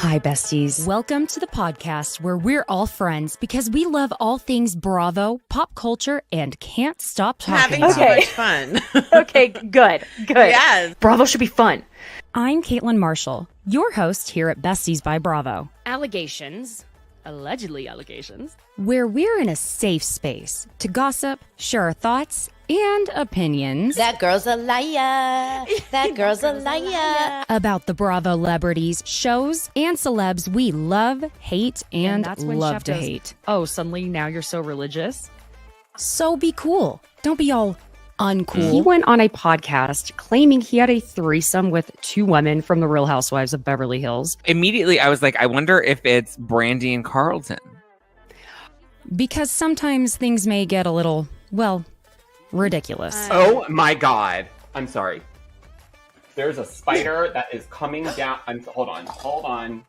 Hi, besties. Welcome to the podcast where we're all friends because we love all things Bravo, pop culture, and can't stop talking having about so much fun. Okay, good. Yes. Bravo should be fun. I'm Caitlin Marshall, your host here at Besties by Bravo. Allegedly allegations, where we're in a safe space to gossip, share our thoughts, and opinions. That girl's a liar. That girl's a liar. About the Bravo celebrities, shows, and celebs we love, hate, and that's when love Chef to goes, hate. Oh, suddenly now you're so religious? So be cool. Don't be all uncool. He went on a podcast claiming he had a threesome with two women from the Real Housewives of Beverly Hills. Immediately, I was like, I wonder if it's Brandy and Carlton. Because sometimes things may get a little, well, ridiculous. Oh my God. I'm sorry. There's a spider that is coming down. Hold on.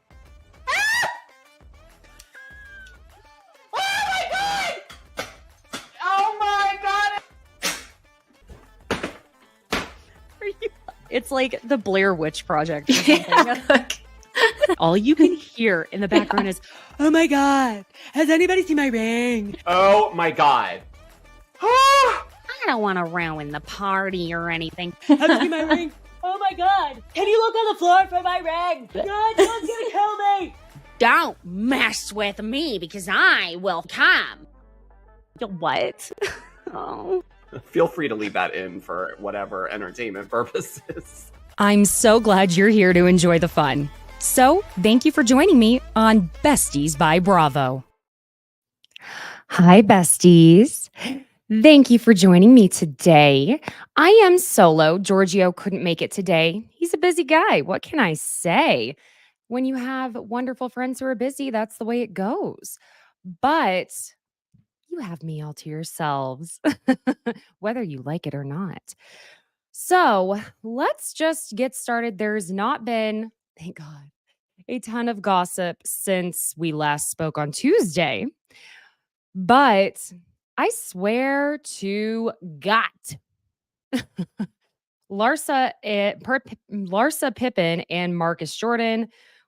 It's like the Blair Witch Project or something. All you can hear in the background is, oh my God, has anybody seen my ring? Oh my God. I don't want to ruin the party or anything. Have you seen my ring? Oh my God, can you look on the floor for my ring? God, someone's gonna kill me. Don't mess with me because I will come. What? Oh. Feel free to leave that in for whatever entertainment purposes. I'm so glad you're here to enjoy the fun. So, thank you for joining me on Besties by Bravo. Hi, besties. Thank you for joining me today. I am solo. Giorgio couldn't make it today. He's a busy guy. What can I say? When you have wonderful friends who are busy, that's the way it goes. But you have me all to yourselves, whether you like it or not. So let's just get started. There's not been, thank God, a ton of gossip since we last spoke on Tuesday. But I swear to God, Larsa Pippen and Marcus Jordan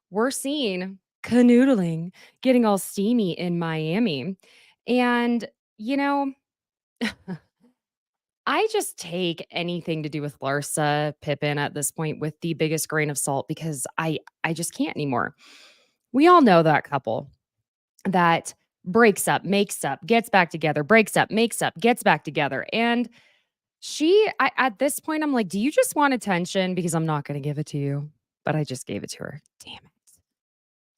were seen canoodling, getting all steamy in Miami. And, you know, I just take anything to do with Larsa Pippen at this point with the biggest grain of salt because I just can't anymore. We all know that couple that breaks up, makes up, gets back together, breaks up, makes up, gets back together. And at this point, I'm like, do you just want attention? Because I'm not going to give it to you. But I just gave it to her. Damn it.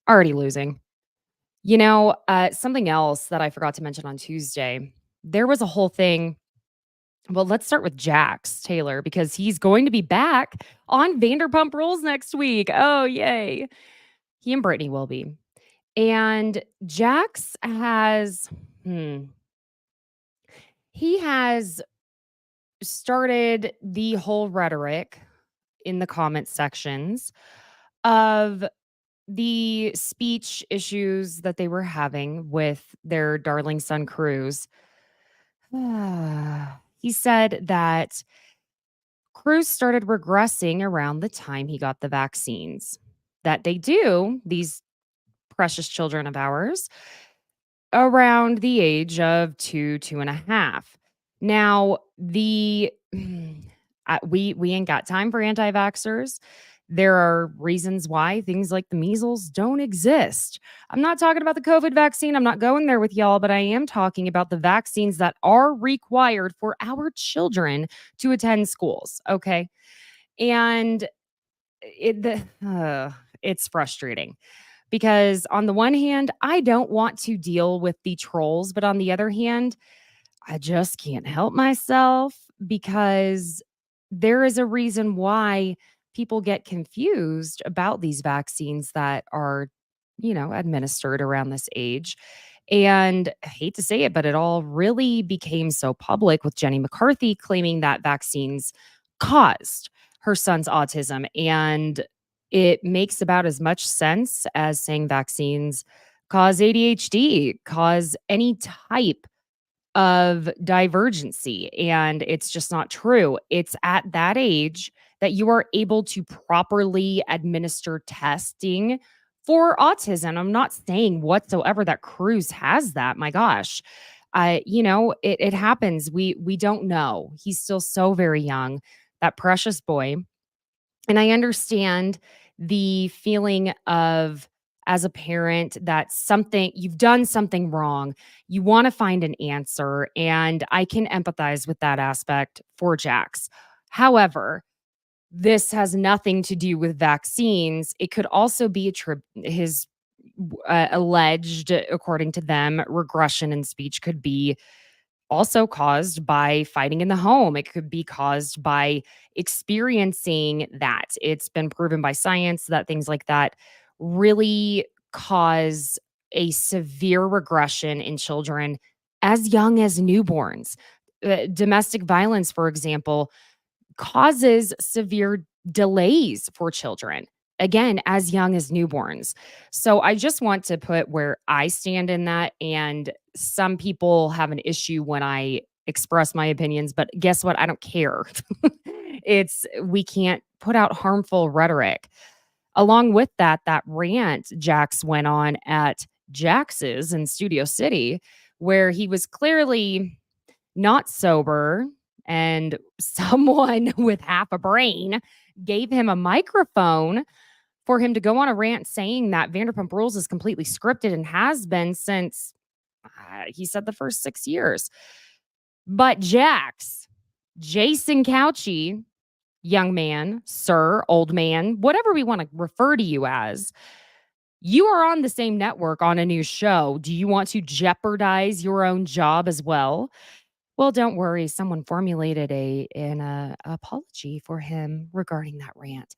Already losing. You know, something else that I forgot to mention on Tuesday, there was a whole thing. Well, let's start with Jax Taylor because he's going to be back on Vanderpump Rules next week. Oh, yay. He and Brittany will be. And Jax has, he has started the whole rhetoric in the comment sections of the speech issues that they were having with their darling son, Cruz. He said that Cruz started regressing around the time he got the vaccines. That they do, these precious children of ours, around the age of 2.5. Now, we ain't got time for anti-vaxxers. There are reasons why things like the measles don't exist. I'm not talking about the COVID vaccine. I'm not going there with y'all, but I am talking about the vaccines that are required for our children to attend schools. Okay. And it's frustrating because on the one hand, I don't want to deal with the trolls, but on the other hand, I just can't help myself because there is a reason why people get confused about these vaccines that are, administered around this age. And I hate to say it, but it all really became so public with Jenny McCarthy claiming that vaccines caused her son's autism. And it makes about as much sense as saying vaccines cause ADHD, cause any type of divergency. And it's just not true. It's at that age that you are able to properly administer testing for autism. I'm not saying whatsoever that Cruz has that. My gosh. It happens. We don't know. He's still so very young, that precious boy. And I understand the feeling of, as a parent, that you've done something wrong. You want to find an answer. And I can empathize with that aspect for Jax. However, this has nothing to do with vaccines. It could also be his alleged, according to them, regression in speech could be also caused by fighting in the home. It could be caused by experiencing that. It's been proven by science that things like that really cause a severe regression in children as young as newborns. Domestic violence, for example, causes severe delays for children, again, as young as newborns. So I just want to put where I stand in that. And some people have an issue when I express my opinions, but guess what? I don't care. We can't put out harmful rhetoric. Along with that rant Jax went on at Jax's in Studio City, where he was clearly not sober, and someone with half a brain gave him a microphone for him to go on a rant saying that Vanderpump Rules is completely scripted and has been since, he said, the first 6 years. But Jax, Jason Couchy, young man, sir, old man, whatever we want to refer to you as, you are on the same network on a new show. Do you want to jeopardize your own job as well? Well, don't worry. Someone formulated an apology for him regarding that rant.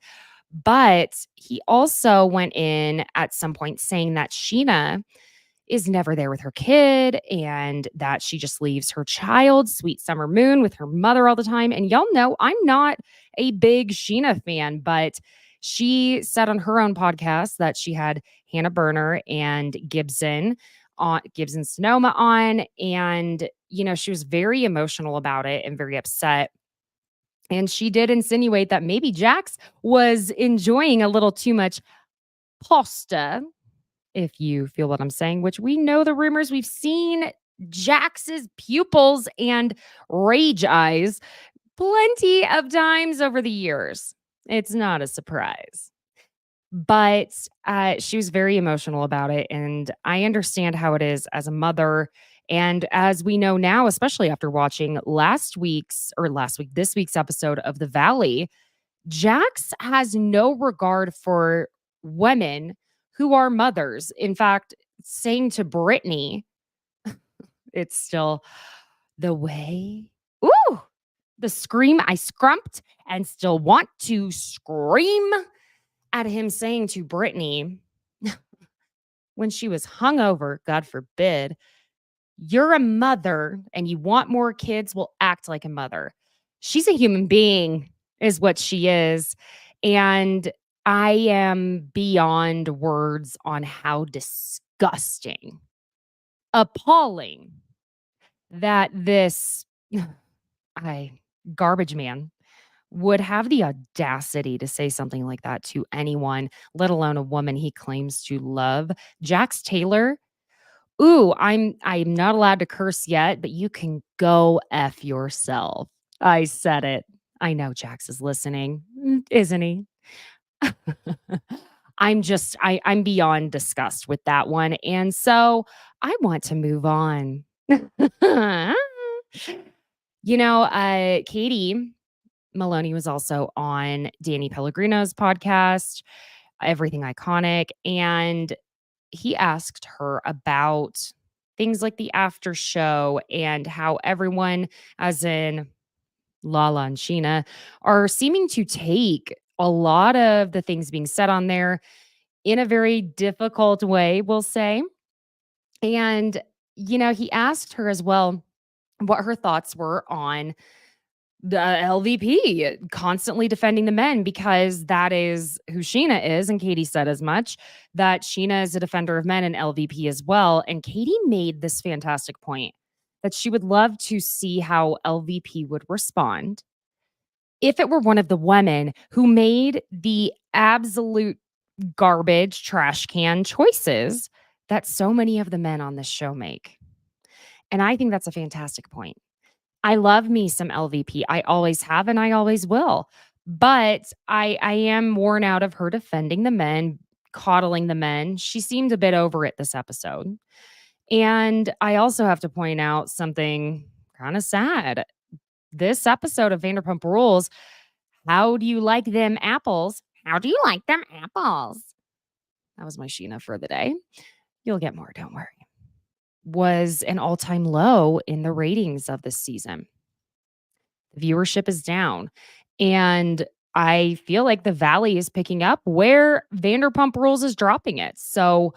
But he also went in at some point saying that Scheana is never there with her kid and that she just leaves her child, sweet summer moon, with her mother all the time. And y'all know I'm not a big Scheana fan, but she said on her own podcast that she had Hannah Berner and Gibson Sonoma on, and she was very emotional about it and very upset. And she did insinuate that maybe Jax was enjoying a little too much pasta, if you feel what I'm saying, which we know the rumors. We've seen Jax's pupils and rage eyes plenty of times over the years. It's not a surprise. But she was very emotional about it. And I understand how it is as a mother. And as we know now, especially after watching this week's episode of The Valley, Jax has no regard for women who are mothers. In fact, saying to Brittany, it's still the way, ooh, the scream I scrumped and still want to scream at him, saying to Brittany when she was hungover, God forbid, you're a mother and you want more kids, will act like a mother. She's a human being, is what she is. And I am beyond words on how disgusting, appalling that this garbage man would have the audacity to say something like that to anyone, let alone a woman he claims to love. Jax Taylor, ooh, I'm not allowed to curse yet, but you can go F yourself. I said it. I know Jax is listening, isn't he? I'm beyond disgust with that one. And so I want to move on. Katie Maloney was also on Danny Pellegrino's podcast, Everything Iconic, and he asked her about things like the after show and how everyone, as in Lala and Scheana, are seeming to take a lot of the things being said on there in a very difficult way, we'll say. And, he asked her as well what her thoughts were on the LVP constantly defending the men, because that is who Scheana is. And Katie said as much, that Scheana is a defender of men and LVP as well. And Katie made this fantastic point that she would love to see how LVP would respond if it were one of the women who made the absolute garbage trash can choices that so many of the men on this show make. And I think that's a fantastic point. I love me some LVP. I always have and I always will. But I am worn out of her defending the men, coddling the men. She seemed a bit over it this episode. And I also have to point out something kind of sad. This episode of Vanderpump Rules, how do you like them apples? How do you like them apples? That was my Scheana for the day. You'll get more, don't worry. Was an all-time low in the ratings of this season. The viewership is down. And I feel like the valley is picking up where Vanderpump Rules is dropping it. So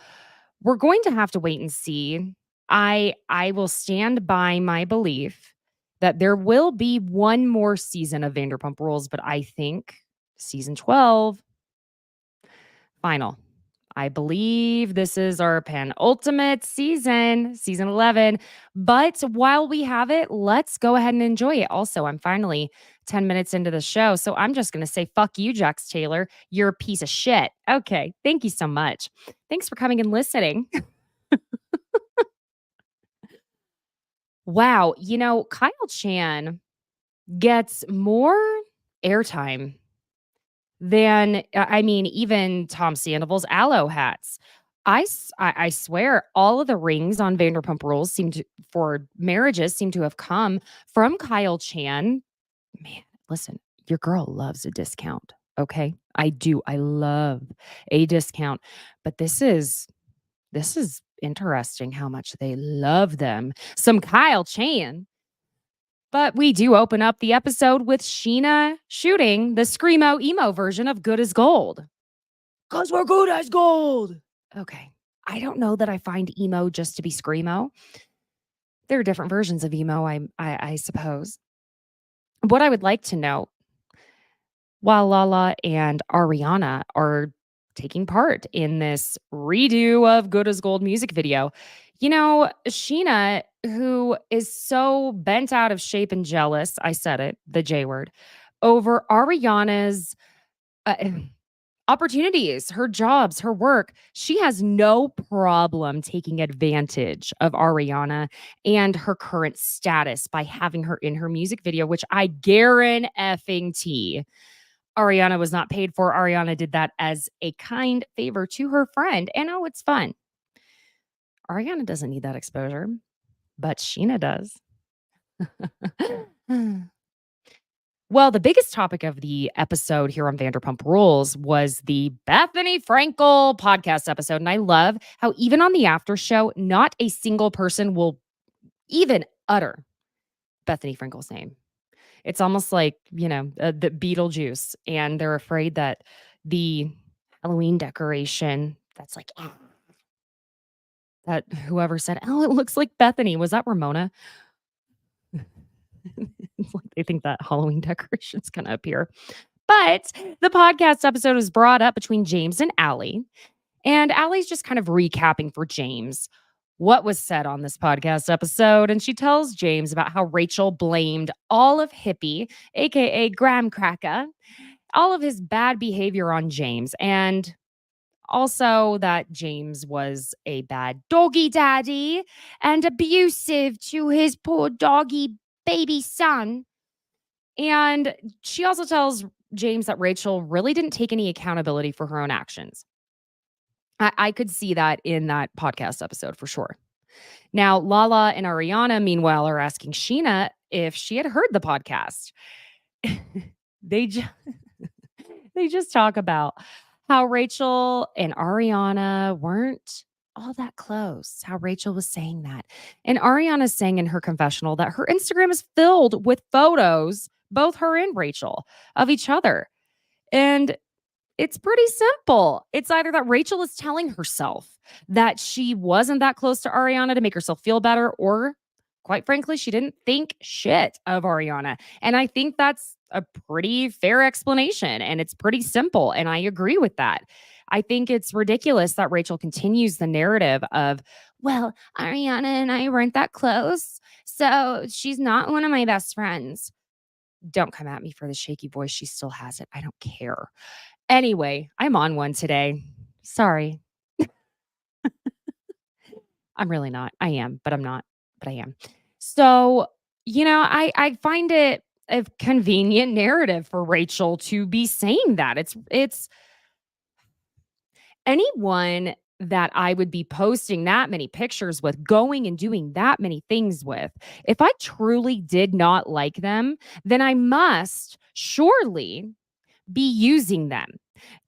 we're going to have to wait and see. I will stand by my belief that there will be one more season of Vanderpump Rules, but I think season 12, final. I believe this is our penultimate season, season 11. But while we have it, let's go ahead and enjoy it. Also, I'm finally 10 minutes into the show, so I'm just going to say, fuck you, Jax Taylor. You're a piece of shit. Okay, thank you so much. Thanks for coming and listening. Wow, Kyle Chan gets more airtime than, even Tom Sandoval's aloe hats. I swear all of the rings on Vanderpump Rules for marriages seem to have come from Kyle Chan. Man, listen, your girl loves a discount, okay? I do. I love a discount. But this is interesting how much they love them. Some Kyle Chan. But we do open up the episode with Scheana shooting the Screamo emo version of Good as Gold. 'Cause we're good as gold. Okay. I don't know that I find emo just to be Screamo. There are different versions of emo, I suppose. What I would like to know, while Lala and Ariana are taking part in this redo of Good as Gold music video, Scheana, who is so bent out of shape and jealous, I said it, the J word, over Ariana's opportunities, her jobs, her work. She has no problem taking advantage of Ariana and her current status by having her in her music video, which I guarantee Ariana was not paid for. Ariana did that as a kind favor to her friend. And oh, it's fun. Ariana doesn't need that exposure, but Scheana does. Well, the biggest topic of the episode here on Vanderpump Rules was the Bethany Frankel podcast episode. And I love how even on the after show, not a single person will even utter Bethany Frankel's name. It's almost like, the Beetlejuice. And they're afraid that the Halloween decoration, that's like, that whoever said, oh, it looks like Bethany. Was that Ramona? It's like they think that Halloween decoration's going to appear. But the podcast episode was brought up between James and Allie. And Allie's just kind of recapping for James what was said on this podcast episode. And she tells James about how Rachel blamed all of Hippie, aka Graham Cracker, all of his bad behavior on James. And also that James was a bad doggy daddy and abusive to his poor doggy baby son. And she also tells James that Rachel really didn't take any accountability for her own actions. I could see that in that podcast episode for sure. Now, Lala and Ariana, meanwhile, are asking Scheana if she had heard the podcast. They just talk about how Rachel and Ariana weren't all that close, how Rachel was saying that. And Ariana's saying in her confessional that her Instagram is filled with photos, both her and Rachel, of each other. And it's pretty simple. It's either that Rachel is telling herself that she wasn't that close to Ariana to make herself feel better, or quite frankly, she didn't think shit of Ariana. And I think that's a pretty fair explanation, and it's pretty simple. And I agree with that. I think it's ridiculous that Rachel continues the narrative of, well, Ariana and I weren't that close, so she's not one of my best friends. Don't come at me for the shaky voice. She still has it. I don't care. Anyway, I'm on one today. Sorry. I'm really not. I am, but I'm not, but I am. So, I find it a convenient narrative for Rachel to be saying that. It's anyone that I would be posting that many pictures with, going and doing that many things with. If I truly did not like them, then I must surely be using them.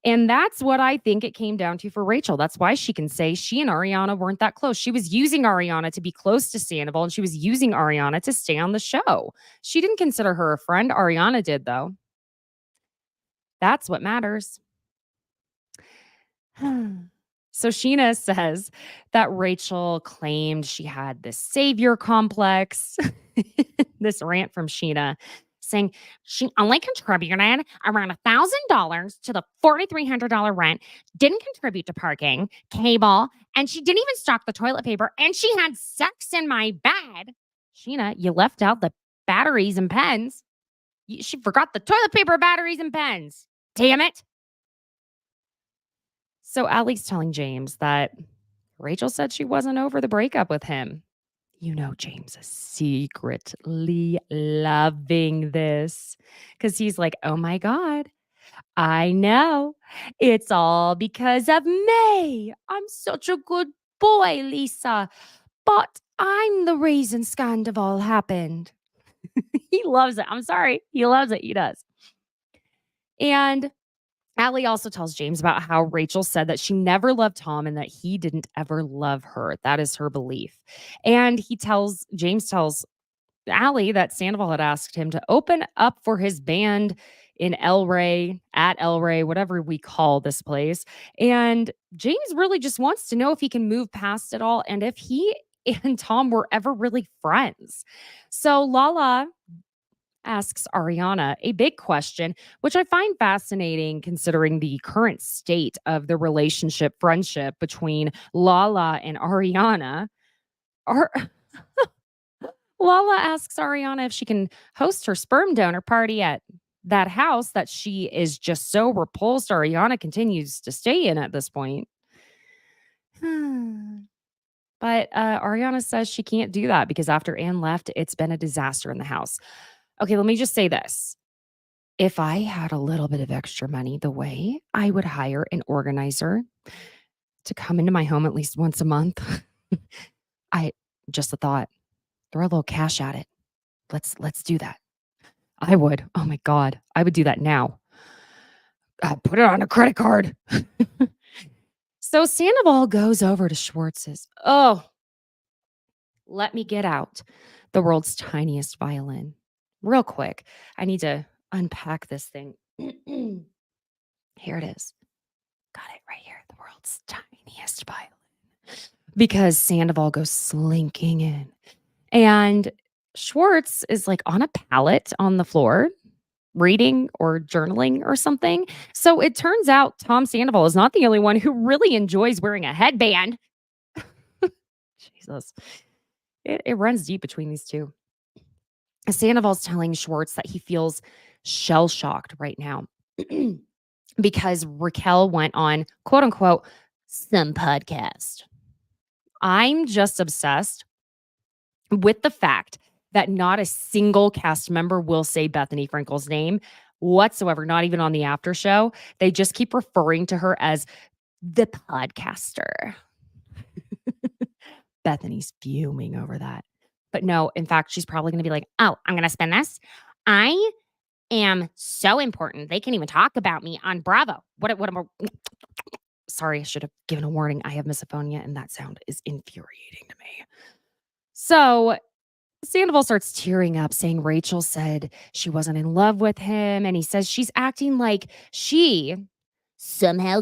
And that's what I think it came down to for Rachel. That's why she can say she and Ariana weren't that close. She was using Ariana to be close to Sandoval, and she was using Ariana to stay on the show. She didn't consider her a friend. Ariana did, though. That's what matters. So Scheana says that Rachel claimed she had this savior complex. This rant from Scheana saying she only contributed around $1,000 to the $4,300 rent, didn't contribute to parking, cable, and she didn't even stock the toilet paper, and she had sex in my bed. Scheana, you left out the batteries and pens. She forgot the toilet paper, batteries, and pens. Damn it. So Allie's telling James that Rachel said she wasn't over the breakup with him. James is secretly loving this because he's like, oh my God, I know. It's all because of me. I'm such a good boy, Lisa. But I'm the reason Sandoval happened. He loves it. I'm sorry. He loves it. He does. And Allie also tells James about how Rachel said that she never loved Tom and that he didn't ever love her. That is her belief. And James tells Allie that Sandoval had asked him to open up for his band in El Rey, at El Rey, whatever we call this place. And James really just wants to know if he can move past it all and if he and Tom were ever really friends. So Lala asks Ariana a big question, which I find fascinating considering the current state of the friendship between Lala and Ariana. Lala asks Ariana if she can host her sperm donor party at that house that she is just so repulsed Ariana continues to stay in at this point. But Ariana says she can't do that because after Anne left, it's been a disaster in the house. Okay, let me just say this. If I had a little bit of extra money, the way I would hire an organizer to come into my home at least once a month, just a thought, throw a little cash at it. Let's do that. I would. Oh my God. I would do that now. Put it on a credit card. So Sandoval goes over to Schwartz's. Oh, let me get out the world's tiniest violin. Real quick. I need to unpack this thing. Here it is. Got it right here. The world's tiniest violin. Because Sandoval goes slinking in. And Schwartz is like on a pallet on the floor, reading or journaling or something. So it turns out Tom Sandoval is not the only one who really enjoys wearing a headband. Jesus. It runs deep between these two. Sandoval's telling Schwartz that he feels shell-shocked right now because Raquel went on, quote unquote, some podcast. I'm just obsessed with the fact that not a single cast member will say Bethany Frankel's name whatsoever, not even on the after show. They just keep referring to her as the podcaster. Bethany's fuming over that. But no, in fact, she's probably going to be like, oh, I'm going to spin this. I am so important. They can't even talk about me on Bravo. What am I? Sorry, I should have given a warning. I have misophonia, and that sound is infuriating to me. So Sandoval starts tearing up, saying Rachel said she wasn't in love with him. And he says she's acting like she somehow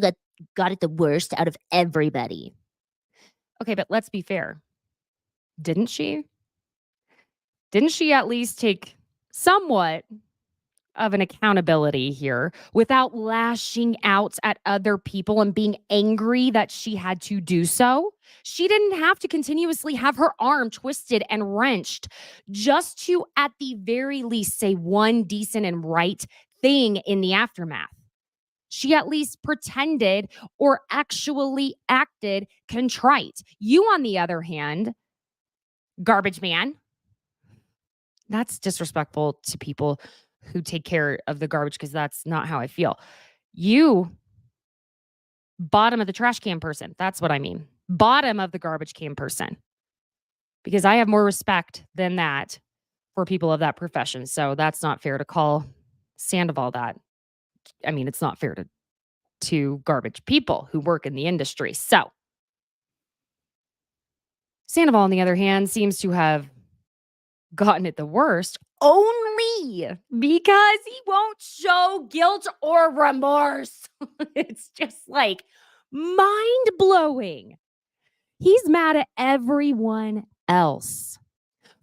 got it the worst out of everybody. Okay, but let's be fair. Didn't she? Didn't she at least take somewhat of an accountability here without lashing out at other people and being angry that she had to do so? She didn't have to continuously have her arm twisted and wrenched just to, at the very least, say one decent and right thing in the aftermath. She at least pretended or actually acted contrite. You, on the other hand, garbage man, that's disrespectful to people who take care of the garbage because that's not how I feel. You, bottom of the trash can person. That's what I mean. Bottom of the garbage can person. Because I have more respect than that for people of that profession. So that's not fair to call Sandoval that. I mean, it's not fair to garbage people who work in the industry. So Sandoval, on the other hand, seems to have gotten it the worst only because he won't show guilt or remorse. It's just like mind blowing. He's mad at everyone else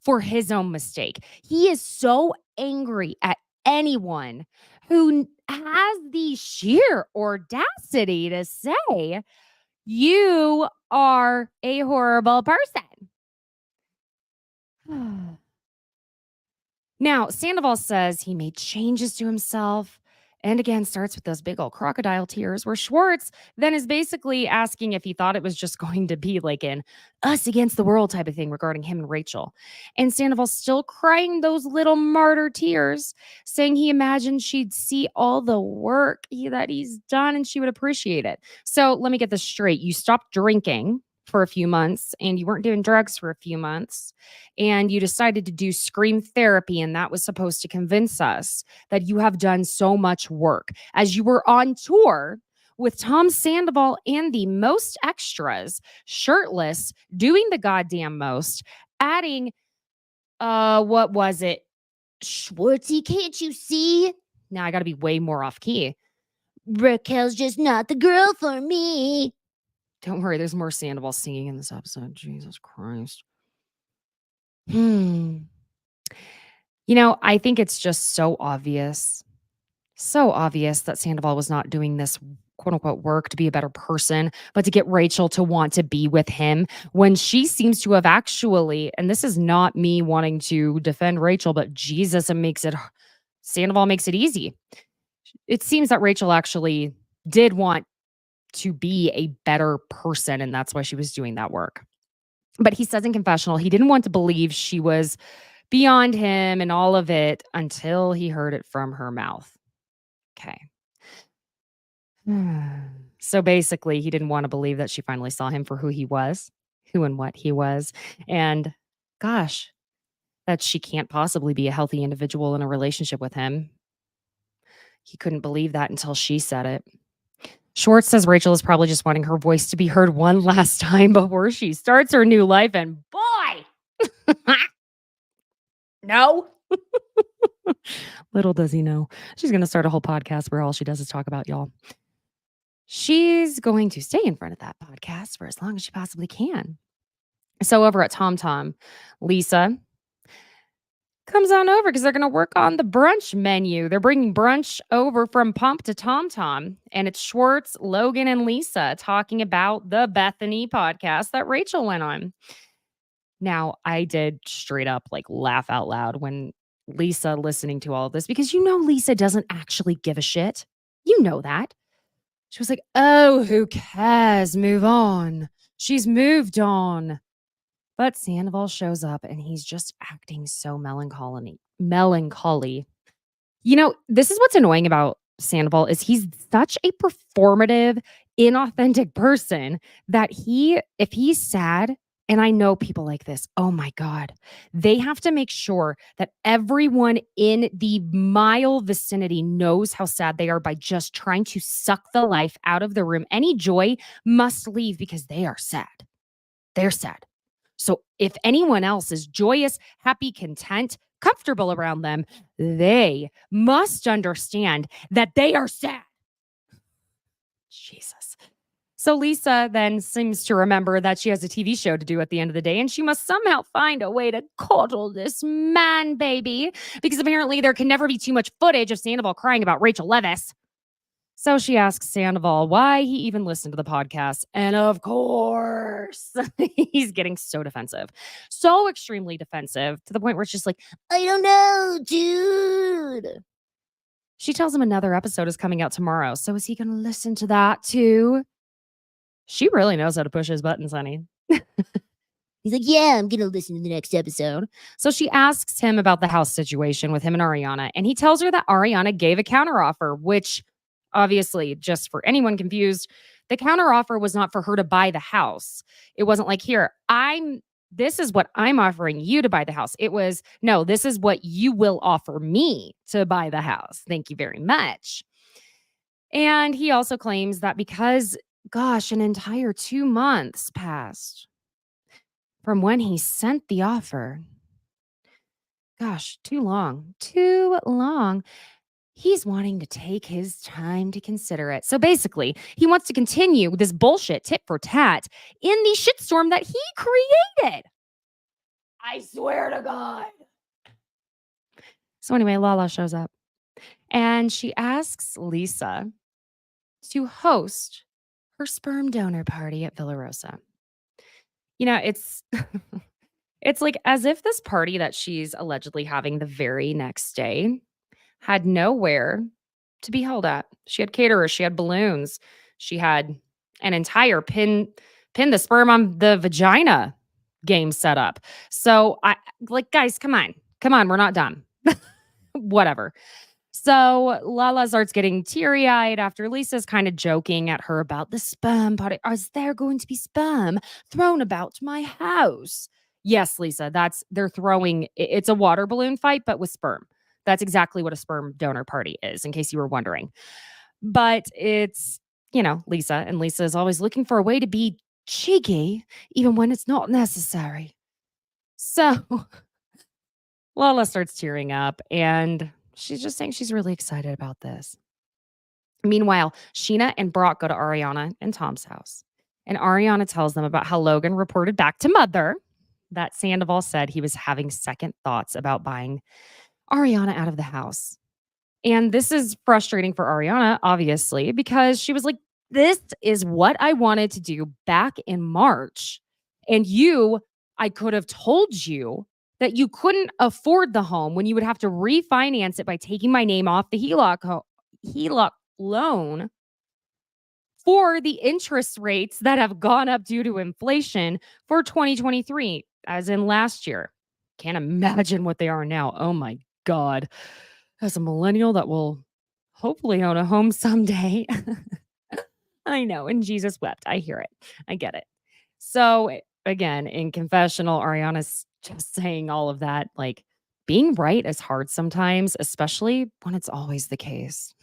for his own mistake. He is so angry at anyone who has the sheer audacity to say, you are a horrible person. Now, Sandoval says he made changes to himself and again starts with those big old crocodile tears, where Schwartz then is basically asking if he thought it was just going to be like an us against the world type of thing regarding him and Rachel. And Sandoval's still crying those little martyr tears, saying he imagined she'd see all the work that he's done and she would appreciate it. So let me get this straight. You stopped drinking for a few months and you weren't doing drugs for a few months and you decided to do scream therapy, and that was supposed to convince us that you have done so much work as you were on tour with Tom Sandoval and the most extras, shirtless, doing the goddamn most, adding what was it, Schwartzy, can't you see? Now I gotta be way more off key. Raquel's just not the girl for me. Don't worry, there's more Sandoval singing in this episode. Jesus Christ. You know, I think it's just so obvious that Sandoval was not doing this quote unquote work to be a better person, but to get Rachel to want to be with him when she seems to have actually, and this is not me wanting to defend Rachel, but Jesus, Sandoval makes it easy. It seems that Rachel actually did want to be a better person, and that's why she was doing that work. But he says in confessional, he didn't want to believe she was beyond him and all of it until he heard it from her mouth. Okay. So basically, he didn't want to believe that she finally saw him for who he was, who and what he was. And gosh, that she can't possibly be a healthy individual in a relationship with him. He couldn't believe that until she said it. Schwartz says Rachel is probably just wanting her voice to be heard one last time before she starts her new life. And boy, no. Little does he know. She's going to start a whole podcast where all she does is talk about y'all. She's going to stay in front of that podcast for as long as she possibly can. So over at TomTom, Lisa comes on over because they're going to work on the brunch menu. They're bringing brunch over from Pump to TomTom, and it's Schwartz, Logan, and Lisa talking about the Bethany podcast that Rachel went on. Now, I did straight up like laugh out loud when Lisa listening to all of this, because you know Lisa doesn't actually give a shit. You know that. She was like, oh, who cares? Move on. She's moved on. But Sandoval shows up and he's just acting so melancholy. You know, this is what's annoying about Sandoval is he's such a performative, inauthentic person that if he's sad, and I know people like this, oh my God, they have to make sure that everyone in the mile vicinity knows how sad they are by just trying to suck the life out of the room. Any joy must leave because they are sad. They're sad. So if anyone else is joyous, happy, content, comfortable around them, they must understand that they are sad. Jesus. So Lisa then seems to remember that she has a TV show to do at the end of the day, and she must somehow find a way to coddle this man baby, because apparently there can never be too much footage of Sandoval crying about Rachel Leviss. So she asks Sandoval why he even listened to the podcast. And of course, he's getting so defensive, so extremely defensive to the point where it's just like, I don't know, dude. She tells him another episode is coming out tomorrow. So is he going to listen to that too? She really knows how to push his buttons, honey. He's like, yeah, I'm going to listen to the next episode. So she asks him about the house situation with him and Ariana. And he tells her that Ariana gave a counteroffer, which obviously, just for anyone confused, the counteroffer was not for her to buy the house. It wasn't like, here, this is what I'm offering you to buy the house. It was, no, this is what you will offer me to buy the house. Thank you very much. And he also claims that because, gosh, an entire 2 months passed from when he sent the offer. Gosh, too long. He's wanting to take his time to consider it. So basically, he wants to continue this bullshit tit for tat in the shitstorm that he created. I swear to God. So anyway, Lala shows up and she asks Lisa to host her sperm donor party at Villa Rosa. You know, it's it's like as if this party that she's allegedly having the very next day had nowhere to be held at. She had caterers, she had balloons, she had an entire pin the sperm on the vagina game set up. So guys, come on, we're not done. Whatever. So Lala starts getting teary-eyed after Lisa's kind of joking at her about the sperm party. Is there going to be sperm thrown about my house? Yes, Lisa, they're throwing, it's a water balloon fight, but with sperm. That's exactly what a sperm donor party is, in case you were wondering. But it's, Lisa, and Lisa is always looking for a way to be cheeky, even when it's not necessary. So Lala starts tearing up, and she's just saying she's really excited about this. Meanwhile, Scheana and Brock go to Ariana and Tom's house. And Ariana tells them about how Logan reported back to Mother that Sandoval said he was having second thoughts about buying Ariana out of the house. And this is frustrating for Ariana, obviously, because she was like, this is what I wanted to do back in March. And I could have told you that you couldn't afford the home when you would have to refinance it by taking my name off the HELOC loan for the interest rates that have gone up due to inflation for 2023, as in last year. Can't imagine what they are now. Oh my God. As a millennial that will hopefully own a home someday. I know. And Jesus wept. I hear it. I get it. So again, in confessional, Ariana's just saying all of that. Like, being right is hard sometimes, especially when it's always the case.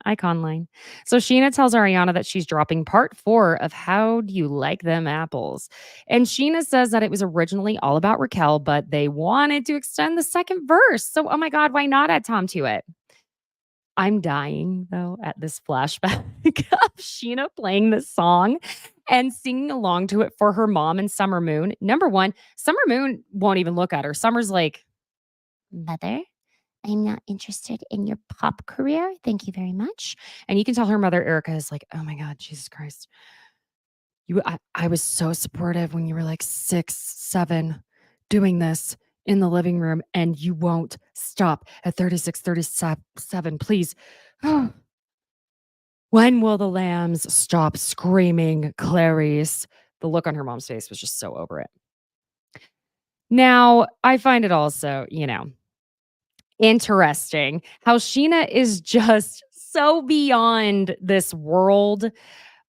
Icon line. So Scheana tells Ariana that she's dropping part 4 of How Do You Like Them Apples? And Scheana says that it was originally all about Raquel, but they wanted to extend the second verse. So, oh my God, why not add Tom to it? I'm dying, though, at this flashback of Scheana playing this song and singing along to it for her mom and Summer Moon. Number one, Summer Moon won't even look at her. Summer's like, Mother, I'm not interested in your pop career. Thank you very much. And you can tell her mother, Erica, is like, oh my God, Jesus Christ. I was so supportive when you were like 6, 7 doing this in the living room, and you won't stop at 36, 37, please. When will the lambs stop screaming, Clarice? The look on her mom's face was just so over it. Now, I find it also, interesting how Scheana is just so beyond this world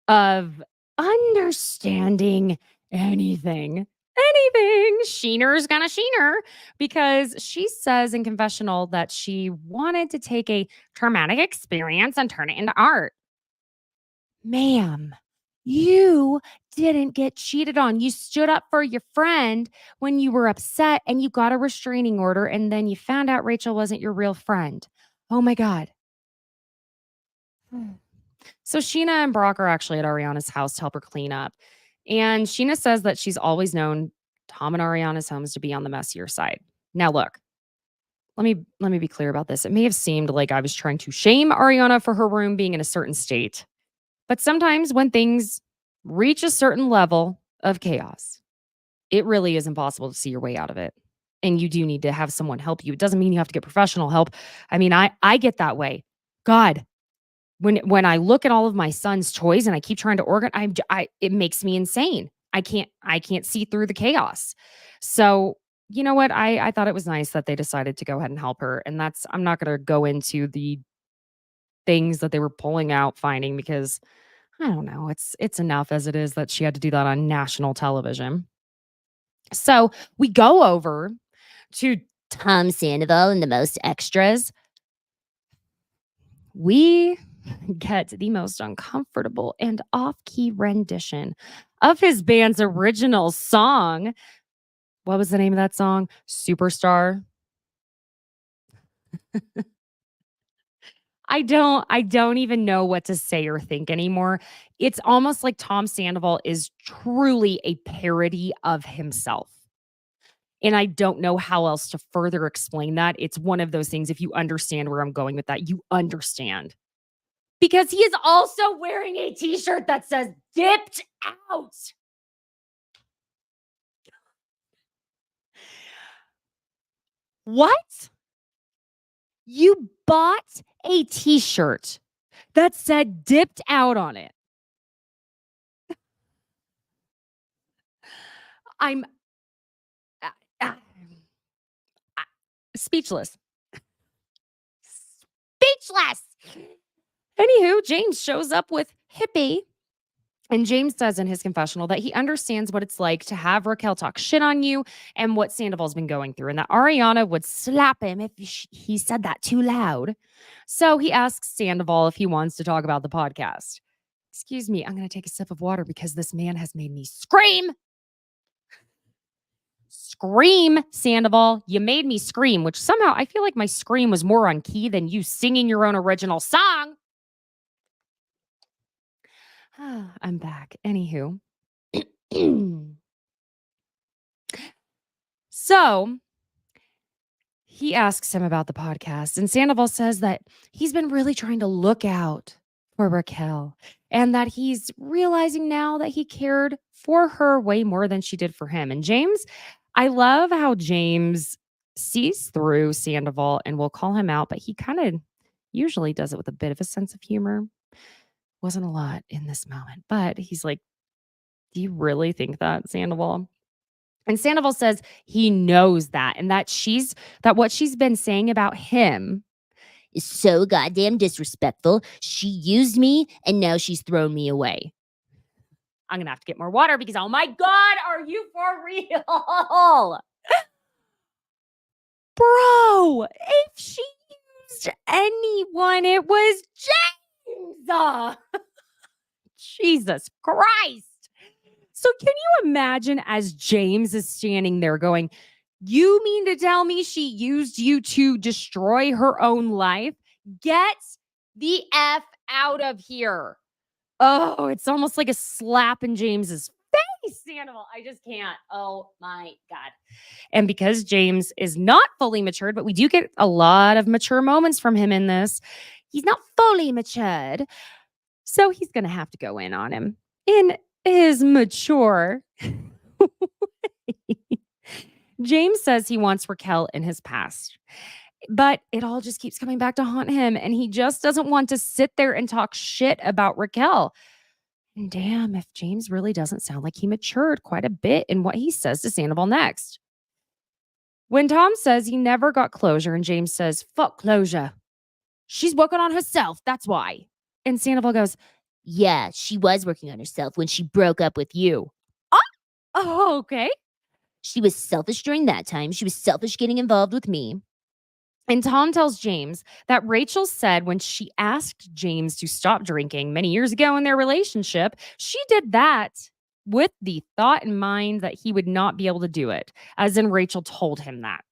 of understanding anything. Sheener's gonna sheener, because she says in confessional that she wanted to take a traumatic experience and turn it into art. Ma'am, you didn't get cheated on. You stood up for your friend when you were upset and you got a restraining order, and then you found out Rachel wasn't your real friend. Oh my God. So Scheana and Brock are actually at Ariana's house to help her clean up. And Scheana says that she's always known Tom and Ariana's homes to be on the messier side. Now look, let me be clear about this. It may have seemed like I was trying to shame Ariana for her room being in a certain state. But sometimes when things reach a certain level of chaos, it really is impossible to see your way out of it. and you do need to have someone help you. It doesn't mean you have to get professional help. I mean, I get that way. God, when I look at all of my son's toys and I keep trying to organize, it makes me insane. I can't see through the chaos. So you know what? I thought it was nice that they decided to go ahead and help her. And I'm not going to go into the things that they were pulling out, finding, because I don't know. It's enough as it is that she had to do that on national television. So we go over to Tom Sandoval and the most extras. We get the most uncomfortable and off-key rendition of his band's original song. What was the name of that song? Superstar. I don't even know what to say or think anymore. It's almost like Tom Sandoval is truly a parody of himself. And I don't know how else to further explain that. It's one of those things, if you understand where I'm going with that, you understand. Because he is also wearing a t-shirt that says "dipped out." What? You bought a t-shirt that said "dipped out" on it. I'm speechless. Speechless. Anywho, James shows up with Hippie. And James says in his confessional that he understands what it's like to have Raquel talk shit on you and what Sandoval's been going through, and that Ariana would slap him if he said that too loud. So he asks Sandoval if he wants to talk about the podcast. Excuse me, I'm going to take a sip of water because this man has made me scream. Scream, Sandoval. You made me scream, which somehow I feel like my scream was more on key than you singing your own original song. I'm back. Anywho. So he asks him about the podcast, and Sandoval says that he's been really trying to look out for Raquel and that he's realizing now that he cared for her way more than she did for him. And James, I love how James sees through Sandoval and will call him out, but he kind of usually does it with a bit of a sense of humor. Wasn't a lot in this moment, but he's like, do you really think that, Sandoval? And Sandoval says he knows that, and that what she's been saying about him Is so goddamn disrespectful. She used me and now she's thrown me away. I'm gonna have to get more water because, oh my God, are you for real? Bro, if she used anyone, it was James. Jesus Christ. So can you imagine as James is standing there going, you mean to tell me she used you to destroy her own life? Get the F out of here. Oh, it's almost like a slap in James's face, Sandoval. I just can't. Oh my God. And because James is not fully matured, but we do get a lot of mature moments from him in this, he's not fully matured. So he's going to have to go in on him in his mature way. James says he wants Raquel in his past, but it all just keeps coming back to haunt him. And he just doesn't want to sit there and talk shit about Raquel. And damn, if James really doesn't sound like he matured quite a bit in what he says to Sandoval next. When Tom says he never got closure and James says, fuck closure. She's working on herself. That's why. And Sandoval goes, Yeah, she was working on herself when she broke up with you. oh, okay. She was selfish during that time. She was selfish getting involved with me. And Tom tells James that Rachel said when she asked James to stop drinking many years ago in their relationship, she did that with the thought in mind that he would not be able to do it, as in Rachel told him that.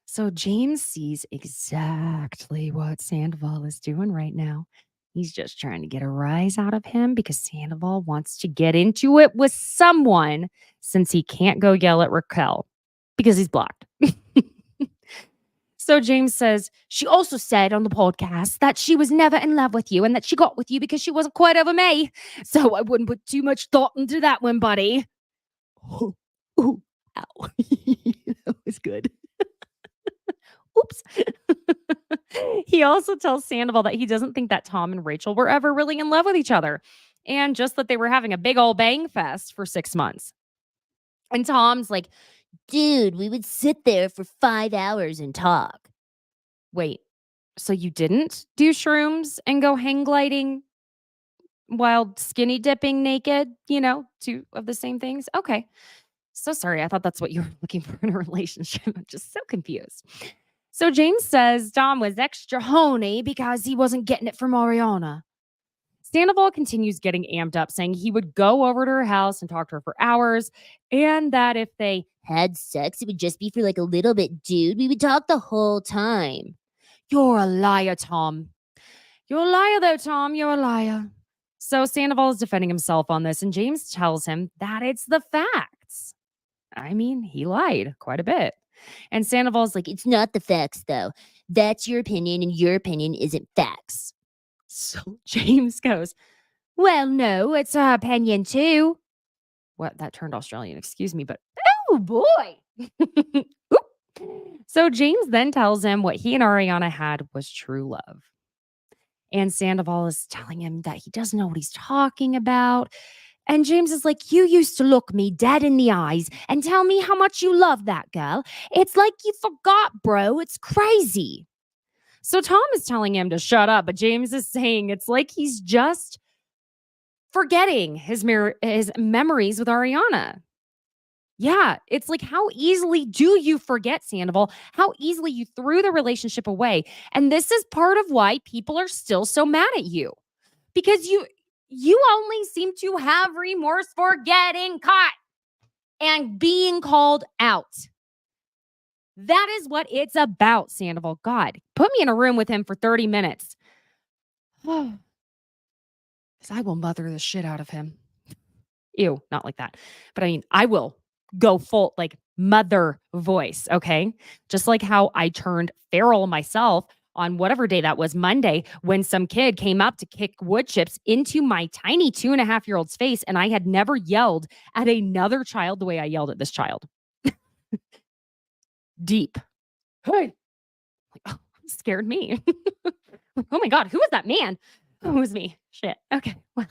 So James sees exactly what Sandoval is doing right now. He's just trying to get a rise out of him because Sandoval wants to get into it with someone since he can't go yell at Raquel because he's blocked. So James says, she also said on the podcast that she was never in love with you and that she got with you because she wasn't quite over me. So I wouldn't put too much thought into that one, buddy. Ow. That was good. Oops. He also tells Sandoval that he doesn't think that Tom and Rachel were ever really in love with each other, and just that they were having a big old bang fest for 6 months. And Tom's like, Dude, we would sit there for 5 hours and talk. wait, so you didn't do shrooms and go hang gliding while skinny dipping naked? You know, two of the same things? Okay. So sorry. I thought that's what you were looking for in a relationship. I'm just so confused. So James says Tom was extra horny because he wasn't getting it from Ariana. Sandoval continues getting amped up, saying he would go over to her house and talk to her for hours, and that if they Had sex, it would just be for like a little bit, dude. We would talk the whole time. You're a liar, Tom. You're a liar, though, Tom. You're a liar. So Sandoval is defending himself on this, and James tells him that it's the facts. I mean, he lied quite a bit. And Sandoval's like, It's not the facts, though. That's your opinion, and your opinion isn't facts. so James goes, well, no, it's her opinion, too. What? That turned Australian, excuse me, but oh boy. Oop. So James then tells him what he and Ariana had was true love. And Sandoval is telling him that he doesn't know what he's talking about. And James is like, you used to look me dead in the eyes and tell me how much you love that girl. It's like you forgot, bro. It's crazy. So Tom is telling him to shut up, but James is saying it's like he's just forgetting his memories with Ariana. Yeah, it's like, how easily do you forget, Sandoval? How easily you threw the relationship away. And this is part of why people are still so mad at you. Because you only seem to have remorse for getting caught and being called out. That is what it's about, Sandoval. God, put me in a room with him for 30 minutes. Because I will mother the shit out of him. Ew, not like that. But I mean, I will go full like mother voice, okay? Just like how I turned feral myself on whatever day that was, Monday, when some kid came up to kick wood chips into my tiny 2.5-year-old's face, and I had never yelled at another child the way I yelled at this child. Deep. Hey. Oh, scared me. Oh my God, who was that man? Oh, it was me. Shit. Okay, well.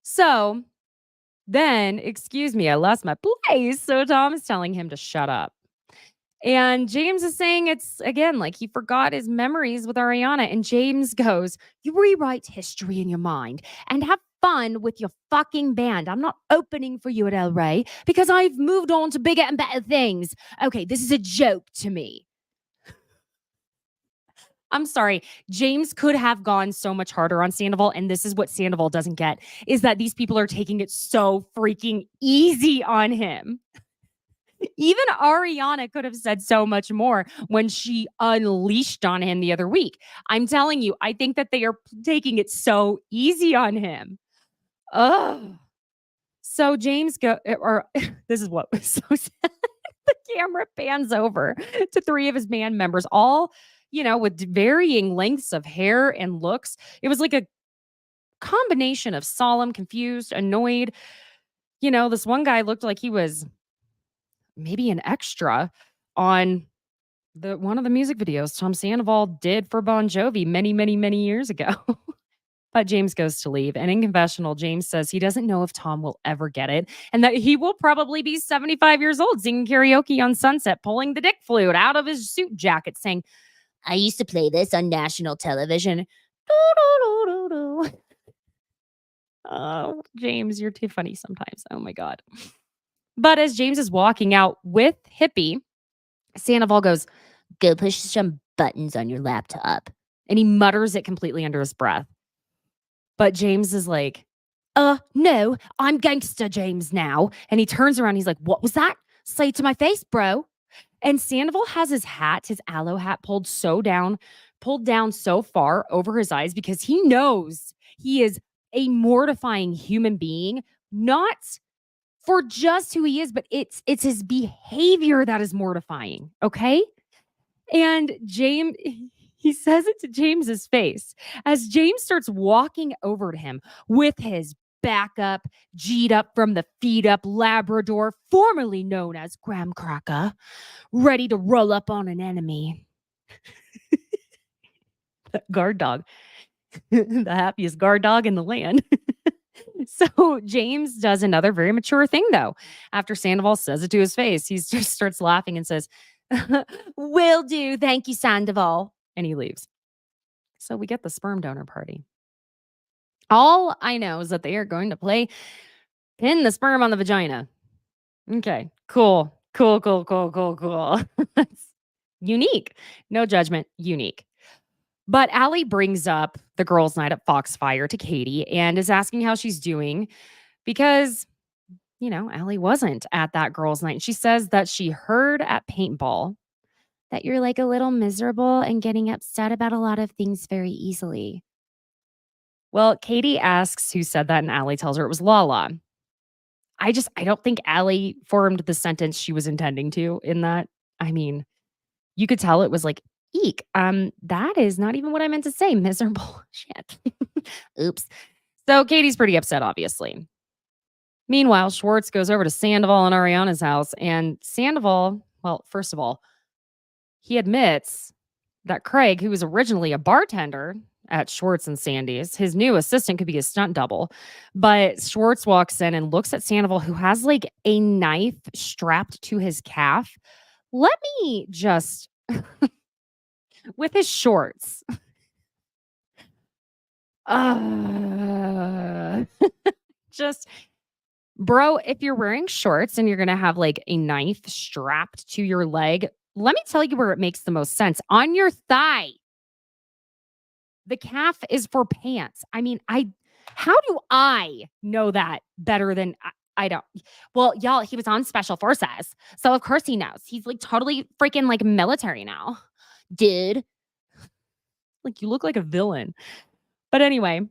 So then, excuse me, I lost my place. So Tom is telling him to shut up. And James is saying it's, again, like he forgot his memories with Ariana. And James goes, you rewrite history in your mind and have fun with your fucking band. I'm not opening for you at El Rey because I've moved on to bigger and better things. Okay, this is a joke to me. I'm sorry. James could have gone so much harder on Sandoval, and this is what Sandoval doesn't get, is that these people are taking it so freaking easy on him. Even Ariana could have said so much more when she unleashed on him the other week. I'm telling you, I think that they are taking it so easy on him. Ugh. So James this is what was so sad. The camera pans over to 3 of his band members, all with varying lengths of hair and looks. It was like a combination of solemn, confused, annoyed. This one guy looked like he was maybe an extra on one of the music videos Tom Sandoval did for Bon Jovi many, many, many years ago. But James goes to leave. And in confessional, James says he doesn't know if Tom will ever get it and that he will probably be 75 years old singing karaoke on Sunset, pulling the dick flute out of his suit jacket, saying, I used to play this on national television. Oh, James, you're too funny sometimes. Oh my God. But as James is walking out with Hippie, Sandoval goes, Go push some buttons on your laptop. And he mutters it completely under his breath. But James is like, no, I'm gangster James now. And he turns around. He's like, what was that? Say it to my face, bro. And Sandoval has his aloe hat pulled down so far over his eyes because he knows he is a mortifying human being, not for just who he is, but it's his behavior that is mortifying. Okay. And James, he says it to James's face as James starts walking over to him with his back up, G'd up from the feed up Labrador, formerly known as Graham Cracker, ready to roll up on an enemy. Guard dog. The happiest guard dog in the land. So James does another very mature thing, though. After Sandoval says it to his face, he just starts laughing and says, "Will do. Thank you, Sandoval." And he leaves. So we get the sperm donor party. All I know is that they are going to play pin the sperm on the vagina. Okay, cool. That's unique. No judgment, unique. But Allie brings up the girls' night at Foxfire to Katie and is asking how she's doing because, Allie wasn't at that girls' night. She says that she heard at paintball that you're like a little miserable and getting upset about a lot of things very easily. Well, Katie asks who said that, and Allie tells her it was Lala. I don't think Allie formed the sentence she was intending to in that. I mean, you could tell it was like, eek. That is not even what I meant to say. Miserable. Shit. Oops. So Katie's pretty upset, obviously. Meanwhile, Schwartz goes over to Sandoval and Ariana's house, and Sandoval, well, first of all, he admits that Craig, who was originally a bartender at Schwartz and Sandy's, his new assistant could be a stunt double. But Schwartz walks in and looks at Sandoval, who has like a knife strapped to his calf. Let me just, with his shorts. Just, bro, if you're wearing shorts and you're going to have like a knife strapped to your leg, let me tell you where it makes the most sense. On your thigh. The calf is for pants. I mean, how do I know that better than I don't? Well, y'all, he was on special forces. So of course he knows. He's like totally freaking like military now. Dude. Like you look like a villain. But anyway,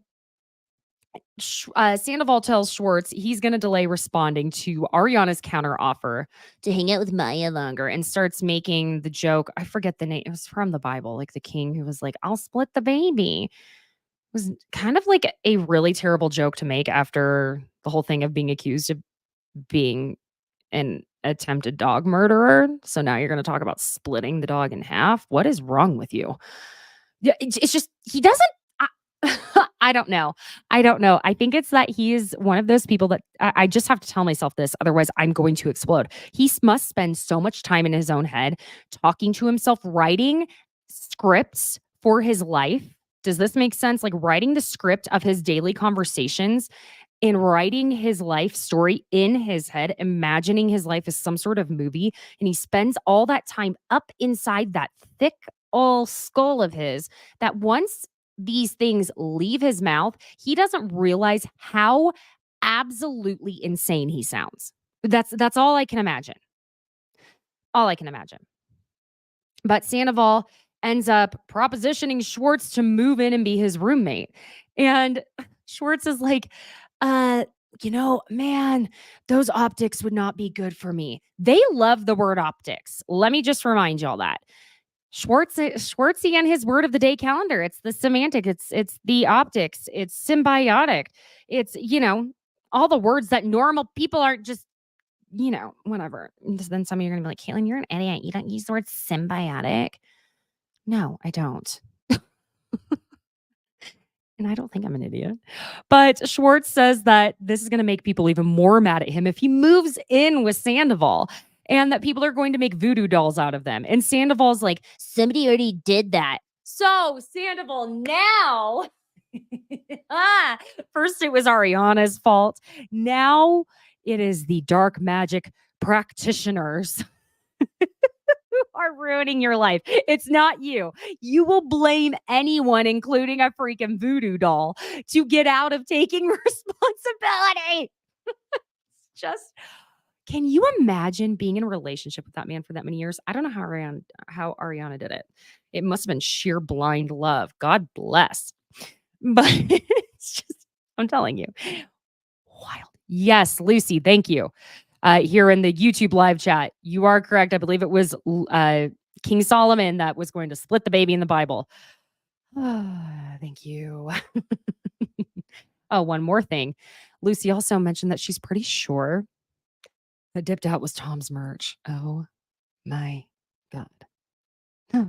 Sandoval tells Schwartz he's going to delay responding to Ariana's counteroffer to hang out with Maya longer and starts making the joke. I forget the name. It was from the Bible, like the king who was like, "I'll split the baby." It was kind of like a really terrible joke to make after the whole thing of being accused of being an attempted dog murderer. So now you're going to talk about splitting the dog in half. What is wrong with you? Yeah, it's just, he doesn't. I don't know. I think it's that he is one of those people that I just have to tell myself this. Otherwise, I'm going to explode. He must spend so much time in his own head talking to himself, writing scripts for his life. Does this make sense? Like writing the script of his daily conversations and writing his life story in his head, imagining his life as some sort of movie. And he spends all that time up inside that thick old skull of his that once these things leave his mouth, he doesn't realize how absolutely insane he sounds. That's all I can imagine. All I can imagine. But Sandoval ends up propositioning Schwartz to move in and be his roommate. And Schwartz is like, man, those optics would not be good for me. They love the word optics. Let me just remind y'all that. Schwartzy and his word of the day calendar. It's the semantic. It's the optics. It's symbiotic. It's, all the words that normal people aren't just, whatever. Then some of you are going to be like, Caitlin, you're an idiot. You don't use the word symbiotic. No, I don't. And I don't think I'm an idiot. But Schwartz says that this is going to make people even more mad at him if he moves in with Sandoval. And that people are going to make voodoo dolls out of them. And Sandoval's like, somebody already did that. So Sandoval now, first it was Ariana's fault. Now it is the dark magic practitioners who are ruining your life. It's not you. You will blame anyone, including a freaking voodoo doll, to get out of taking responsibility. Just... Can you imagine being in a relationship with that man for that many years? I don't know how Ariana did it. It must have been sheer blind love. God bless. But it's just, I'm telling you, wild. Yes, Lucy, thank you. Here in the YouTube live chat, you are correct. I believe it was King Solomon that was going to split the baby in the Bible. Thank you. Oh, one more thing. Lucy also mentioned that she's pretty sure that dipped out was Tom's merch. Oh my God. Huh.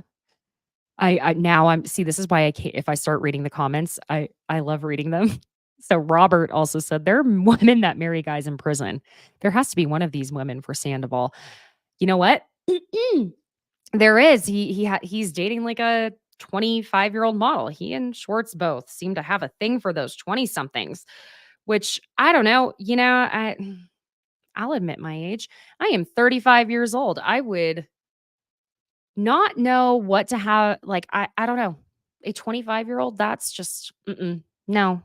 I now I'm see, this is why I can't, if I start reading the comments, I love reading them. So Robert also said there are women that marry guys in prison. There has to be one of these women for Sandoval. You know what? There is. He's dating like a 25-year-old model. He and Schwartz both seem to have a thing for those 20 somethings, which I don't know. I'll admit my age. I am 35 years old. I would not know what to have. Like, I don't know. A 25-year-old, that's just, no.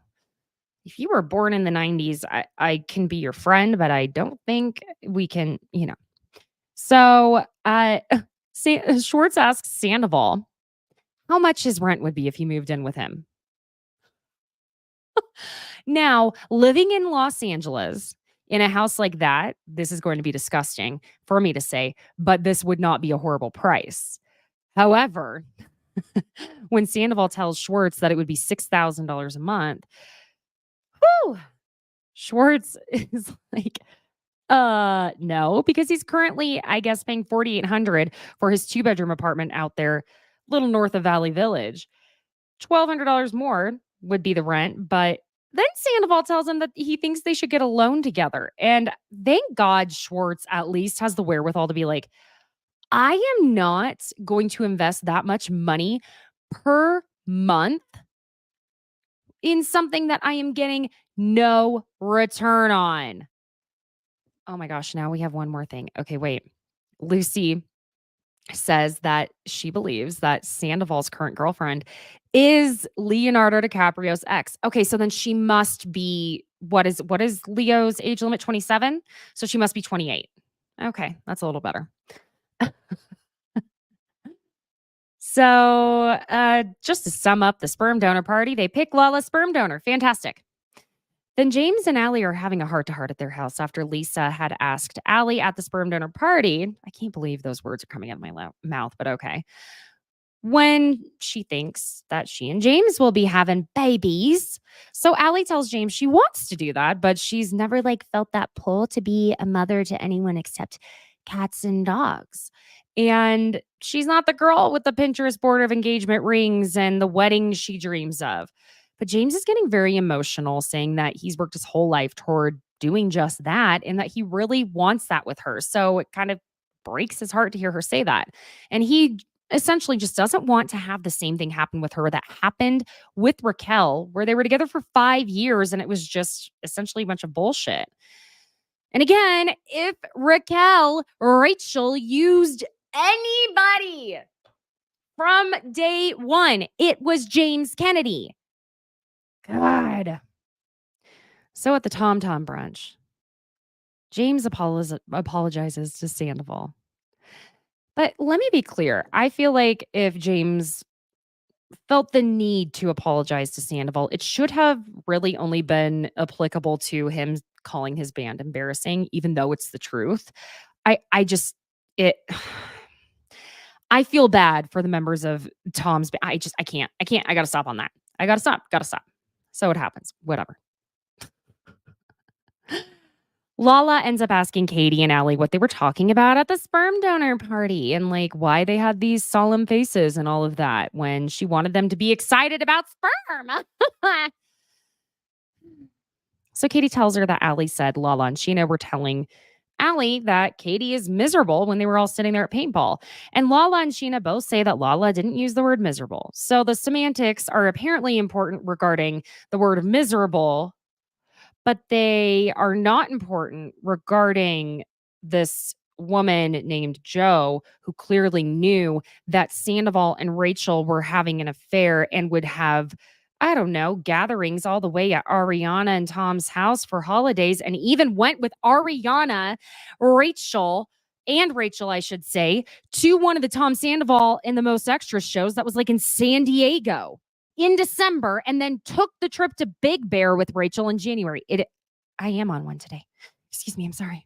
If you were born in the 90s, I can be your friend, but I don't think we can, So, Schwartz asks Sandoval how much his rent would be if he moved in with him. Now, living in Los Angeles in a house like that, this is going to be disgusting for me to say, but this would not be a horrible price. However, when Sandoval tells Schwartz that it would be $6,000 a month, whew, Schwartz is like, no, because he's currently, I guess, paying $4,800 for his 2-bedroom apartment out there, little north of Valley Village. $1,200 more would be the rent, but then Sandoval tells him that he thinks they should get a loan together. And thank God Schwartz at least has the wherewithal to be like, I am not going to invest that much money per month in something that I am getting no return on. Oh my gosh, now we have one more thing. Okay, wait. Lucy says that she believes that Sandoval's current girlfriend is Leonardo DiCaprio's ex. Okay, so then she must be, what is Leo's age limit? 27? So she must be 28. Okay, that's a little better. So, just to sum up the sperm donor party, they pick Lala sperm donor. Fantastic. Then James and Allie are having a heart-to-heart at their house after Lisa had asked Allie at the sperm donor party. I can't believe those words are coming out of my mouth, but okay. When she thinks that she and James will be having babies. So Allie tells James she wants to do that, but she's never felt that pull to be a mother to anyone except cats and dogs. And she's not the girl with the Pinterest board of engagement rings and the wedding she dreams of. But James is getting very emotional, saying that he's worked his whole life toward doing just that and that he really wants that with her. So it kind of breaks his heart to hear her say that. And he essentially just doesn't want to have the same thing happen with her that happened with Raquel, where they were together for 5 years and it was just essentially a bunch of bullshit. And again, if Rachel used anybody from day one, it was James Kennedy. God. So at the TomTom brunch, James apologizes to Sandoval. But let me be clear. I feel like if James felt the need to apologize to Sandoval, it should have really only been applicable to him calling his band embarrassing, even though it's the truth. I feel bad for the members of Tom's band. I can't. I gotta stop on that. I gotta stop. So it happens. Whatever. Lala ends up asking Katie and Allie what they were talking about at the sperm donor party and why they had these solemn faces and all of that when she wanted them to be excited about sperm. So Katie tells her that Allie said Lala and Scheana were telling Allie that Katie is miserable when they were all sitting there at paintball. And Lala and Scheana both say that Lala didn't use the word miserable. So the semantics are apparently important regarding the word miserable, but they are not important regarding this woman named Jo, who clearly knew that Sandoval and Rachel were having an affair and would have, I don't know, gatherings all the way at Ariana and Tom's house for holidays, and even went with Rachel, I should say, to one of the Tom Sandoval and the Most Extra shows that was in San Diego in December, and then took the trip to Big Bear with Rachel in January. I am on one today. Excuse me, I'm sorry.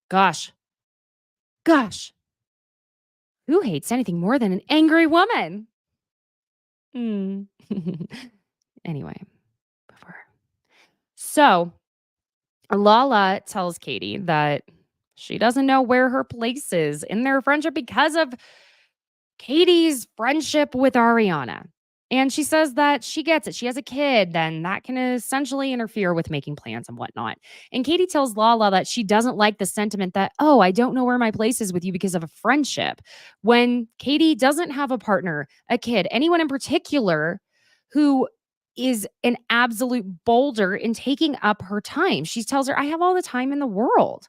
Gosh. Who hates anything more than an angry woman? Anyway, so Lala tells Katie that she doesn't know where her place is in their friendship because of Katie's friendship with Ariana. And she says that she gets it. She has a kid, then that can essentially interfere with making plans and whatnot. And Katie tells Lala that she doesn't like the sentiment that, oh, I don't know where my place is with you because of a friendship. When Katie doesn't have a partner, a kid, anyone in particular who is an absolute boulder in taking up her time. She tells her, I have all the time in the world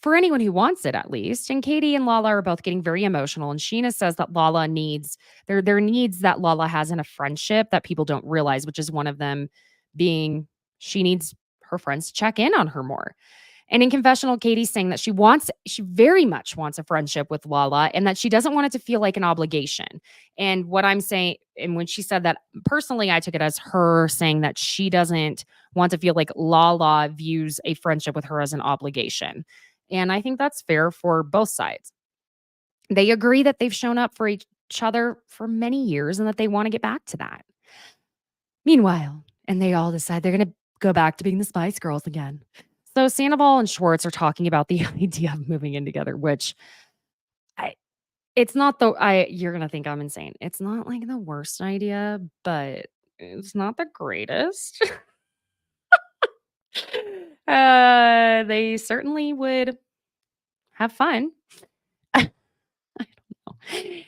for anyone who wants it, at least. And Katie and Lala are both getting very emotional. And Scheana says that Lala needs their needs that Lala has in a friendship that people don't realize, which is one of them being she needs her friends to check in on her more. And in confessional, Katie's saying that she very much wants a friendship with Lala and that she doesn't want it to feel like an obligation. And what I'm saying, and when she said that, personally, I took it as her saying that she doesn't want to feel like Lala views a friendship with her as an obligation. And I think that's fair for both sides. They agree that they've shown up for each other for many years and that they want to get back to that. Meanwhile, and they all decide they're going to go back to being the Spice Girls again. So Sandoval and Schwartz are talking about the idea of moving in together, which it's not you're going to think I'm insane. It's not like the worst idea, but it's not the greatest. They certainly would have fun. I don't know.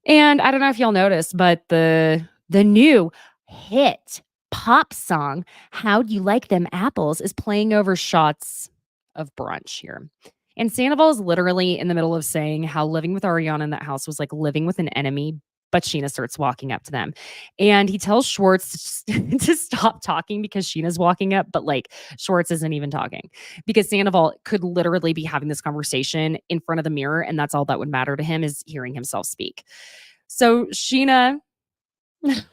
And I don't know if y'all noticed, but the new hit pop song, How Do You Like Them Apples, is playing over shots of brunch here. And Sandoval is literally in the middle of saying how living with Ariana in that house was like living with an enemy, but Scheana starts walking up to them. And he tells Schwartz to stop talking because Sheena's walking up, but like Schwartz isn't even talking because Sandoval could literally be having this conversation in front of the mirror, and that's all that would matter to him is hearing himself speak. So Scheana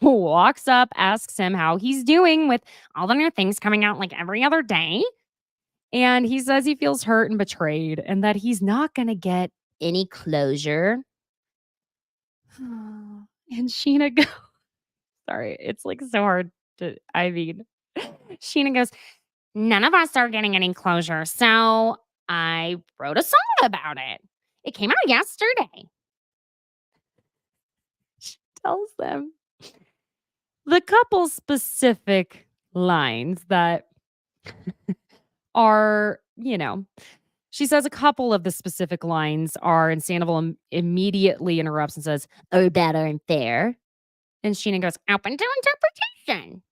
walks up, asks him how he's doing with all the new things coming out like every other day. And he says he feels hurt and betrayed and that he's not going to get Any closure? and Scheana goes, sorry, it's like so hard to, Scheana goes, None of us are getting any closure, so I wrote a song about it. It came out yesterday. she tells them the couple specific lines that are, she says a couple of the specific lines are, and Sandoval immediately interrupts and says, Or bad or unfair? and Scheana goes, Open to interpretation.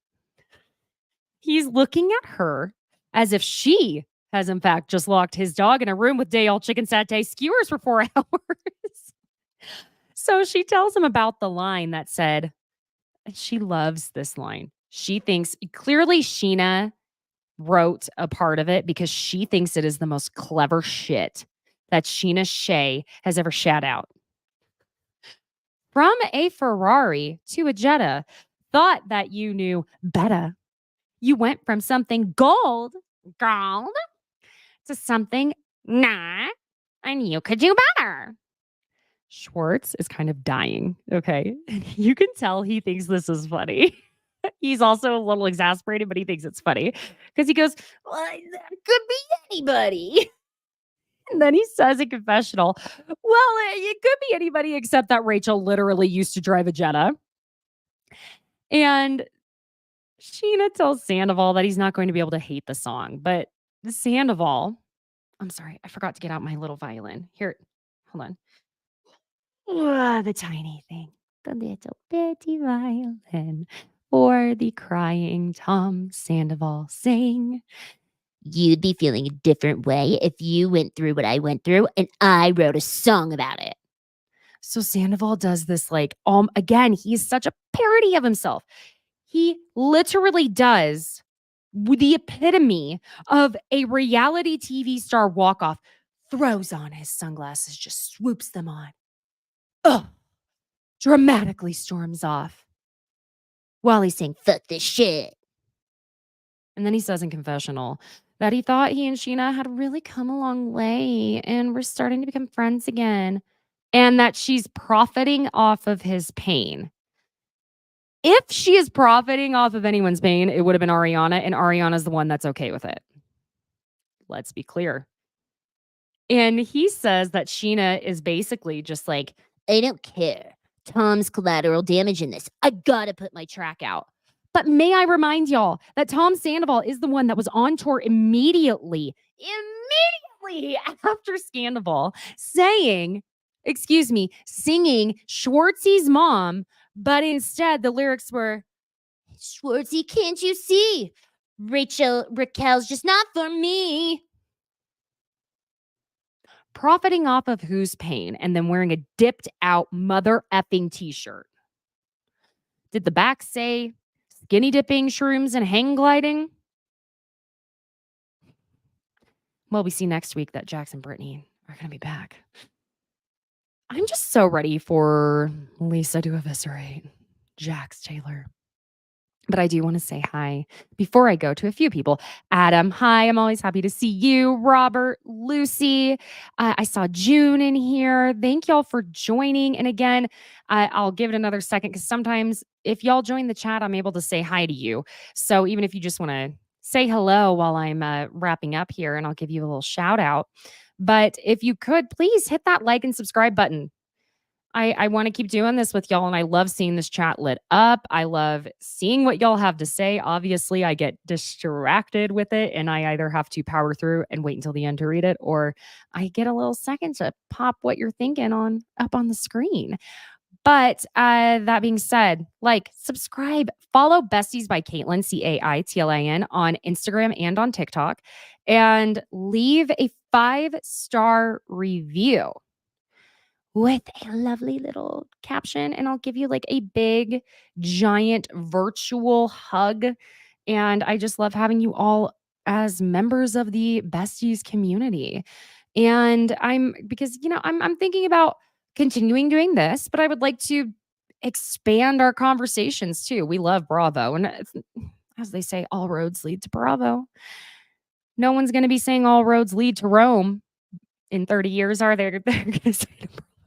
he's looking at her as if she has, in fact, just locked his dog in a room with day-old chicken satay skewers for 4 hours. So she tells him about the line that said, she loves this line. She thinks, clearly Scheana wrote a part of it because she thinks it is the most clever shit that Scheana Shay has ever shat out. From a Ferrari to a Jetta, thought that you knew better. You went from something gold Gold to something nah, and you could do better. Schwartz is kind of dying. Okay. You can tell he thinks this is funny. He's also a little exasperated, but he thinks it's funny because he goes, well, that could be anybody. And then he says in confessional, well, it could be anybody except that Rachel literally used to drive a Jetta. And Scheana tells Sandoval that he's not going to be able to hate the song. But Sandoval, I'm sorry, I forgot to get out my little violin. Here, hold on. The tiny thing, the little bitty violin, for the crying Tom Sandoval sing. You'd be feeling a different way if you went through what I went through and I wrote a song about it. So Sandoval does this like, again, he's such a parody of himself. He literally does the epitome of a reality TV star walk-off, throws on his sunglasses, just swoops them on. Ugh, dramatically storms off while he's saying, Fuck this shit. and then he says in confessional that he thought he and Scheana had really come a long way and were starting to become friends again, and that she's profiting off of his pain. If she is profiting off of anyone's pain, it would have been Ariana, and Ariana's the one that's okay with it. Let's be clear. And he says that Scheana is basically just like, I don't care. Tom's collateral damage in this. I gotta put my track out. but may I remind y'all that Tom Sandoval is the one that was on tour immediately after Sandoval singing Schwartzy's mom, but instead the lyrics were, Schwartzy, can't you see? Raquel's just not for me. profiting off of whose pain and then wearing a dipped out mother effing t-shirt. Did the back say skinny dipping, shrooms, and hang gliding? Well, we see next week that Jax and Brittany are going to be back. I'm just so ready for Lisa to eviscerate Jax Taylor. But I do want to say hi before I go to a few people. Adam, hi. I'm always happy to see you. Robert, Lucy. I saw June in here. Thank y'all for joining. And again, I'll give it another second because sometimes if y'all join the chat, I'm able to say hi to you. So even if you just want to say hello while I'm wrapping up here, and I'll give you a little shout out. But if you could, please hit that like and subscribe button. I want to keep doing this with y'all, and I love seeing this chat lit up. I love seeing what y'all have to say. Obviously, I get distracted with it, and I either have to power through and wait until the end to read it, or I get a little second to pop what you're thinking on up on the screen. But that being said, like, subscribe, follow Besties by Caitlin, Caitlin, on Instagram and on TikTok, and leave a 5-star review with a lovely little caption, and I'll give you like a big, giant virtual hug. And I just love having you all as members of the Besties community. And I'm thinking about continuing doing this, but I would like to expand our conversations too. We love Bravo, and as they say, all roads lead to Bravo. No one's going to be saying all roads lead to Rome in 30 years, are they? They're going to say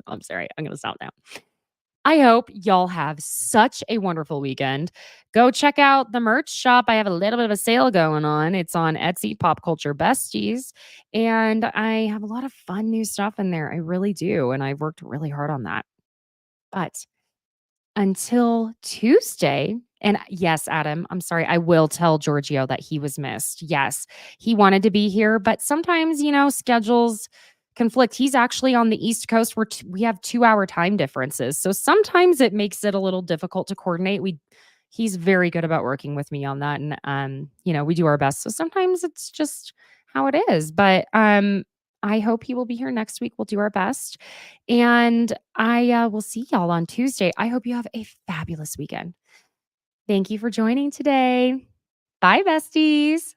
I'm sorry. I'm going to stop now. I hope y'all have such a wonderful weekend. Go check out the merch shop. I have a little bit of a sale going on. It's on Etsy, Pop Culture Besties. And I have a lot of fun new stuff in there. I really do. And I've worked really hard on that. But until Tuesday, and yes, Adam, I'm sorry. I will tell Giorgio that he was missed. Yes, he wanted to be here, but sometimes, schedules conflict. He's actually on the East Coast where we have 2-hour time differences. So sometimes it makes it a little difficult to coordinate. He's very good about working with me on that. And, we do our best. So sometimes it's just how it is. But I hope he will be here next week. We'll do our best. And I will see y'all on Tuesday. I hope you have a fabulous weekend. Thank you for joining today. Bye, besties.